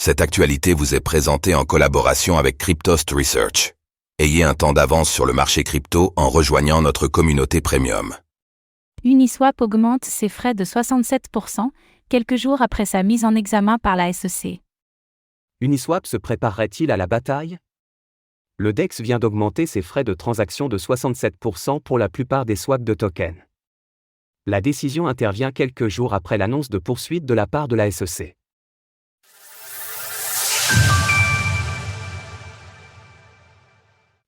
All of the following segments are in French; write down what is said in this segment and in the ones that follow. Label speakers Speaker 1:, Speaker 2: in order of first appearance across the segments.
Speaker 1: Cette actualité vous est présentée en collaboration avec Cryptost Research. Ayez un temps d'avance sur le marché crypto en rejoignant notre communauté premium.
Speaker 2: Uniswap augmente ses frais de 67%, quelques jours après sa mise en examen par la SEC.
Speaker 3: Uniswap se préparerait-il à la bataille ? Le DEX vient d'augmenter ses frais de transaction de 67% pour la plupart des swaps de tokens. La décision intervient quelques jours après l'annonce de poursuite de la part de la SEC.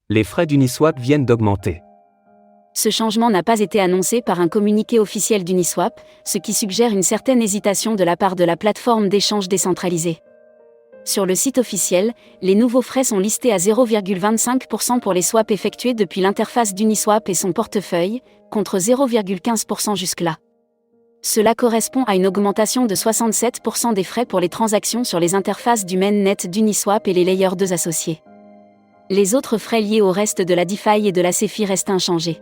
Speaker 3: Les frais d'Uniswap viennent d'augmenter.
Speaker 4: Ce changement n'a pas été annoncé par un communiqué officiel d'Uniswap, ce qui suggère une certaine hésitation de la part de la plateforme d'échange décentralisée. Sur le site officiel, les nouveaux frais sont listés à 0,25% pour les swaps effectués depuis l'interface d'Uniswap et son portefeuille, contre 0,15% jusque-là. Cela correspond à une augmentation de 67% des frais pour les transactions sur les interfaces du mainnet d'Uniswap et les Layer 2 associés. Les autres frais liés au reste de la DeFi et de la CeFi restent inchangés.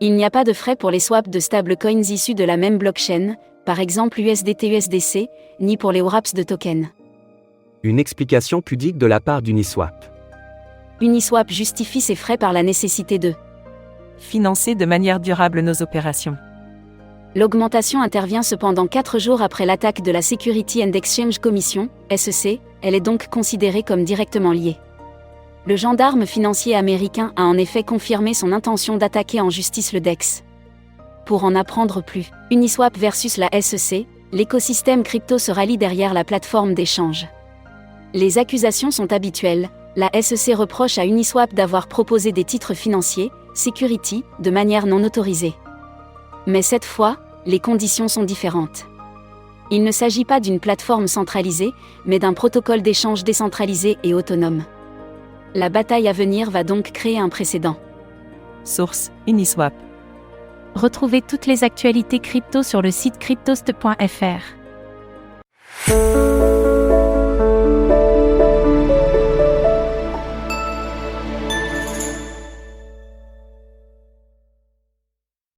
Speaker 4: Il n'y a pas de frais pour les swaps de stablecoins issus de la même blockchain, par exemple USDT-USDC, ni pour les wraps de tokens.
Speaker 3: Une explication pudique de la part d'Uniswap.
Speaker 4: Uniswap justifie ses frais par la nécessité de
Speaker 5: financer de manière durable nos opérations.
Speaker 4: L'augmentation intervient cependant 4 jours après l'attaque de la Security and Exchange Commission, SEC, elle est donc considérée comme directement liée. Le gendarme financier américain a en effet confirmé son intention d'attaquer en justice le DEX. Pour en apprendre plus, Uniswap versus la SEC, l'écosystème crypto se rallie derrière la plateforme d'échange. Les accusations sont habituelles, la SEC reproche à Uniswap d'avoir proposé des titres financiers, security, de manière non autorisée. Mais cette fois, les conditions sont différentes. Il ne s'agit pas d'une plateforme centralisée, mais d'un protocole d'échange décentralisé et autonome. La bataille à venir va donc créer un précédent.
Speaker 5: Source: Uniswap.
Speaker 2: Retrouvez toutes les actualités crypto sur le site cryptost.fr.